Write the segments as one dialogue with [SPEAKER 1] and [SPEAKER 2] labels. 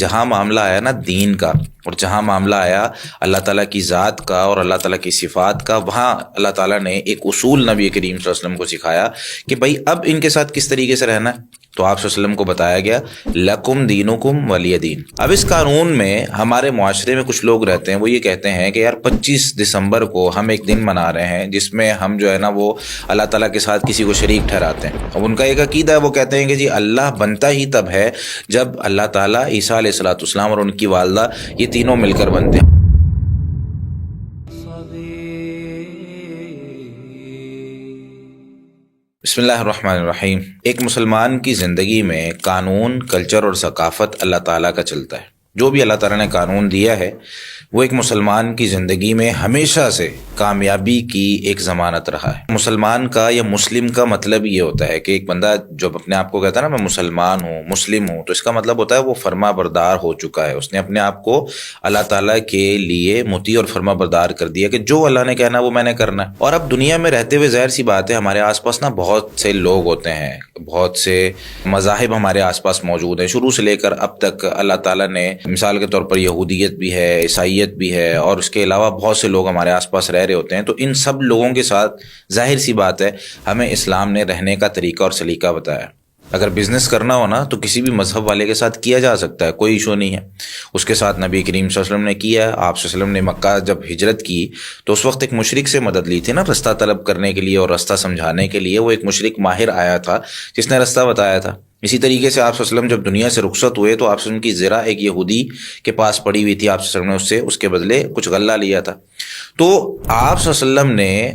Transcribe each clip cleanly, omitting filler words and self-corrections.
[SPEAKER 1] جہاں معاملہ آیا نا دین کا، اور جہاں معاملہ آیا اللہ تعالیٰ کی ذات کا اور اللہ تعالیٰ کی صفات کا، وہاں اللہ تعالیٰ نے ایک اصول نبی کریم صلی اللہ علیہ وسلم کو سکھایا کہ بھائی اب ان کے ساتھ کس طریقے سے رہنا ہے۔ تو آپ صلی اللہ علیہ وسلم کو بتایا گیا لکم دینکم ولی دین۔ اب اس قانون میں ہمارے معاشرے میں کچھ لوگ رہتے ہیں، وہ یہ کہتے ہیں کہ یار 25 دسمبر کو ہم ایک دن منا رہے ہیں جس میں ہم جو ہے نا وہ اللہ تعالیٰ کے ساتھ کسی کو شریک ٹھہراتے ہیں۔ اب ان کا ایک عقیدہ ہے، وہ کہتے ہیں کہ جی اللہ بنتا ہی تب ہے جب اللہ تعالیٰ، عیسیٰ علیہ الصلوۃ والسلام اور ان کی والدہ، یہ تینوں مل کر بنتے ہیں۔ بسم اللہ الرحمن الرحیم۔ ایک مسلمان کی زندگی میں قانون، کلچر اور ثقافت اللہ تعالیٰ کا چلتا ہے۔ جو بھی اللہ تعالیٰ نے قانون دیا ہے وہ ایک مسلمان کی زندگی میں ہمیشہ سے کامیابی کی ایک ضمانت رہا ہے۔ مسلمان کا یا مسلم کا مطلب یہ ہوتا ہے کہ ایک بندہ جب اپنے آپ کو کہتا ہے نا میں مسلمان ہوں، مسلم ہوں، تو اس کا مطلب ہوتا ہے وہ فرما بردار ہو چکا ہے، اس نے اپنے آپ کو اللہ تعالیٰ کے لیے مطیع اور فرما بردار کر دیا کہ جو اللہ نے کہنا وہ میں نے کرنا ہے۔ اور اب دنیا میں رہتے ہوئے ظاہر سی بات ہے ہمارے آس پاس نا بہت سے لوگ ہوتے ہیں، بہت سے مذاہب ہمارے آس پاس موجود ہیں، شروع سے لے کر اب تک اللہ تعالیٰ نے مثال کے طور پر یہودیت بھی ہے، عیسائیت بھی ہے، اور اس کے علاوہ بہت سے لوگ ہمارے آس پاس رہ رہے ہوتے ہیں۔ تو ان سب لوگوں کے ساتھ ظاہر سی بات ہے ہمیں اسلام نے رہنے کا طریقہ اور سلیقہ بتایا۔ اگر بزنس کرنا ہو نا تو کسی بھی مذہب والے کے ساتھ کیا جا سکتا ہے، کوئی ایشو نہیں ہے۔ اس کے ساتھ نبی کریم صلی اللہ علیہ وسلم نے کیا ہے۔ آپ صلی اللہ علیہ وسلم نے مکہ جب ہجرت کی تو اس وقت ایک مشرک سے مدد لی تھی نا رستہ طلب کرنے کے لیے اور رستہ سمجھانے کے لیے۔ وہ ایک مشرک ماہر آیا تھا جس نے رستہ بتایا تھا۔ اسی طریقے سے آپ صلی اللہ علیہ وسلم جب دنیا سے رخصت ہوئے تو آپ صلی اللہ علیہ وسلم کی زرہ ایک یہودی کے پاس پڑی ہوئی تھی، آپ صلی اللہ علیہ وسلم نے اس کے بدلے کچھ غلہ لیا تھا۔ تو آپ صلی اللہ علیہ وسلم نے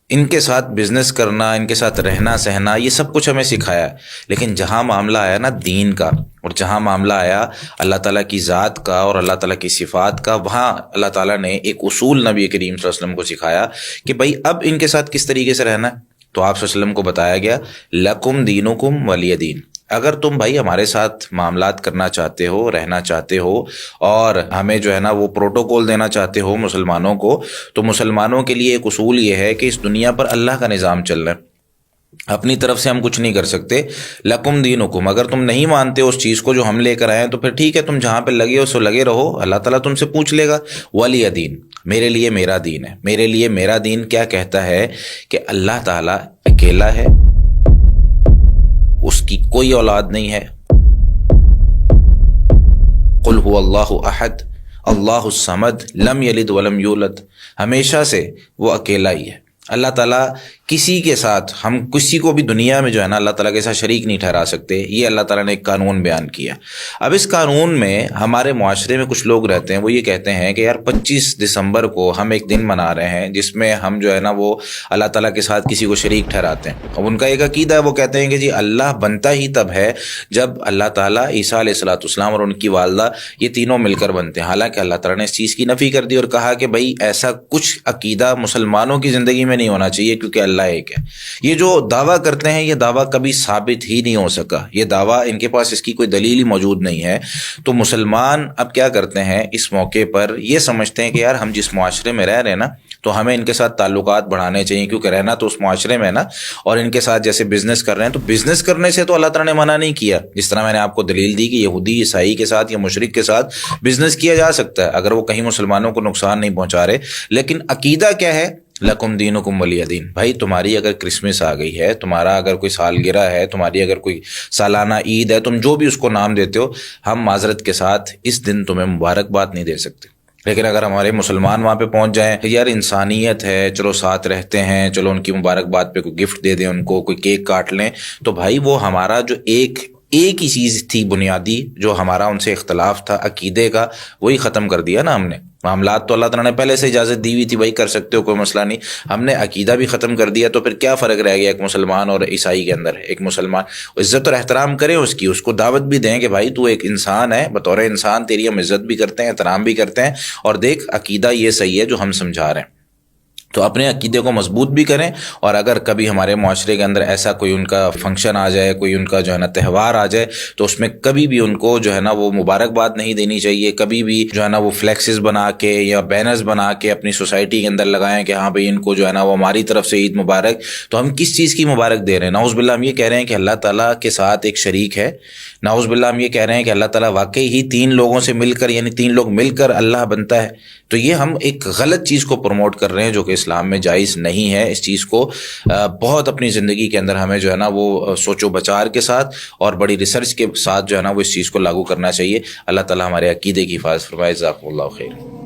[SPEAKER 1] ان کے ساتھ بزنس کرنا، ان کے ساتھ رہنا سہنا، یہ سب کچھ ہمیں سکھایا ہے۔ لیکن جہاں معاملہ آیا نا دین کا، اور جہاں معاملہ آیا اللہ تعالیٰ کی ذات کا اور اللہ تعالیٰ کی صفات کا، وہاں اللہ تعالیٰ نے ایک اصول نبی کریم صلی اللہ علیہ وسلم کو سکھایا کہ بھائی اب ان کے ساتھ کس طریقے سے رہنا ہے۔ تو آپ صلی اللہ علیہ وسلم کو بتایا گیا لکم دینکم ولی دین۔ اگر تم بھائی ہمارے ساتھ معاملات کرنا چاہتے ہو، رہنا چاہتے ہو، اور ہمیں جو ہے نا وہ پروٹوکول دینا چاہتے ہو مسلمانوں کو، تو مسلمانوں کے لیے ایک اصول یہ ہے کہ اس دنیا پر اللہ کا نظام چل رہا ہے، اپنی طرف سے ہم کچھ نہیں کر سکتے۔ لکم دینکم، اگر تم نہیں مانتے اس چیز کو جو ہم لے کر آئے ہیں تو پھر ٹھیک ہے، تم جہاں پہ لگے ہو سو لگے رہو، اللہ تعالیٰ تم سے پوچھ لے گا۔ ولی دین، میرے لیے میرا دین ہے۔ میرے لیے میرا دین کیا کہتا ہے کہ اللہ تعالیٰ اکیلا ہے، اس کی کوئی اولاد نہیں ہے۔ قل هو اللہ احد اللہ الصمد لم یلد ولم یولد، ہمیشہ سے وہ اکیلا ہی ہے۔ اللہ تعالیٰ کسی کے ساتھ، ہم کسی کو بھی دنیا میں جو ہے نا اللہ تعالیٰ کے ساتھ شریک نہیں ٹھہرا سکتے۔ یہ اللہ تعالیٰ نے ایک قانون بیان کیا۔ اب اس قانون میں ہمارے معاشرے میں کچھ لوگ رہتے ہیں، وہ یہ کہتے ہیں کہ یار 25 دسمبر کو ہم ایک دن منا رہے ہیں جس میں ہم جو ہے نا وہ اللہ تعالیٰ کے ساتھ کسی کو شریک ٹھہراتے ہیں۔ اب ان کا ایک عقیدہ ہے، وہ کہتے ہیں کہ جی اللہ بنتا ہی تب ہے جب اللہ تعالیٰ، عیسیٰ علیہ الصلوۃ والسلام اور ان کی والدہ، یہ تینوں مل کر بنتے ہیں۔ حالانکہ اللہ تعالیٰ نے اس چیز کی نفی کر دی اور کہا کہ بھائی ایسا کچھ عقیدہ مسلمانوں کی زندگی میں نہیں ہونا چاہیے کیونکہ اللہ ایک ہے۔ یہ جو دعویٰ کرتے ہیں یہ دعویٰ کبھی ثابت ہی نہیں ہو سکا، یہ دعویٰ ان کے پاس اس کی کوئی دلیل ہی موجود نہیں ہے۔ تو مسلمان اب کیا کرتے ہیں اس موقع پر، یہ سمجھتے ہیں کہ یار ہم جس معاشرے میں رہ رہے ہیں نا تو ہمیں ان کے ساتھ تعلقات بڑھانے چاہیے، کیونکہ رہنا تو اس معاشرے میں نا، اور ان کے ساتھ جیسے بزنس کر رہے ہیں تو بزنس کرنے سے تو اللہ تعالیٰ نے منع نہیں کیا۔ جس طرح میں نے آپ کو دلیل دی کہ یہودی عیسائی کے ساتھ یا مشرک کے ساتھ بزنس کیا جا سکتا ہے اگر وہ کہیں مسلمانوں کو نقصان نہیں پہنچا رہے۔ لیکن عقیدہ کیا ہے؟ لکم دینکم ولی دین۔ بھائی تمہاری اگر کرسمس آ گئی ہے، تمہارا اگر کوئی سالگرہ ہے، تمہاری اگر کوئی سالانہ عید ہے، تم جو بھی اس کو نام دیتے ہو، ہم معذرت کے ساتھ اس دن تمہیں مبارکباد نہیں دے سکتے۔ لیکن اگر ہمارے مسلمان وہاں پہ پہنچ جائیں، یار انسانیت ہے، چلو ساتھ رہتے ہیں، چلو ان کی مبارکباد پہ کوئی گفٹ دے دیں، ان کو کوئی کیک کاٹ لیں، تو بھائی وہ ہمارا جو ایک ہی چیز تھی بنیادی، جو ہمارا ان سے اختلاف تھا عقیدے کا، وہی ختم کر دیا نا ہم نے۔ معاملات تو اللہ تعالیٰ نے پہلے سے اجازت دی ہوئی تھی، بھائی کر سکتے ہو، کوئی مسئلہ نہیں، ہم نے عقیدہ بھی ختم کر دیا، تو پھر کیا فرق رہ گیا ایک مسلمان اور عیسائی کے اندر؟ ایک مسلمان عزت اور احترام کریں اس کی، اس کو دعوت بھی دیں کہ بھائی تو ایک انسان ہے، بطور انسان تیری ہم عزت بھی کرتے ہیں، احترام بھی کرتے ہیں، اور دیکھ عقیدہ یہ صحیح ہے جو ہم سمجھا رہے ہیں۔ تو اپنے عقیدے کو مضبوط بھی کریں، اور اگر کبھی ہمارے معاشرے کے اندر ایسا کوئی ان کا فنکشن آ جائے، کوئی ان کا جو ہے نا تہوار آ جائے، تو اس میں کبھی بھی ان کو جو ہے نا وہ مبارکباد نہیں دینی چاہیے، کبھی بھی جو ہے نا وہ فلیکسز بنا کے یا بینرز بنا کے اپنی سوسائٹی کے اندر لگائیں کہ ہاں بھئی ان کو جو ہے نا وہ ہماری طرف سے عید مبارک۔ تو ہم کس چیز کی مبارک دے رہے ہیں؟ نعوذ باللہ ہم یہ کہہ رہے ہیں کہ اللہ تعالیٰ کے ساتھ ایک شریک ہے، نعوذ باللہ ہم یہ کہہ رہے ہیں کہ اللہ تعالیٰ واقعی ہی تین لوگوں سے مل کر، یعنی تین لوگ مل کر اللہ بنتا ہے۔ تو یہ ہم ایک غلط چیز کو پروموٹ کر رہے ہیں جو کہ اسلام میں جائز نہیں ہے۔ اس چیز کو بہت اپنی زندگی کے اندر ہمیں جو ہے نا وہ سوچ و بچار کے ساتھ اور بڑی ریسرچ کے ساتھ جو ہے نا وہ اس چیز کو لاگو کرنا چاہیے۔ اللہ تعالیٰ ہمارے عقیدے کی حفاظت فرمائے۔ جزاکم اللہ خیر۔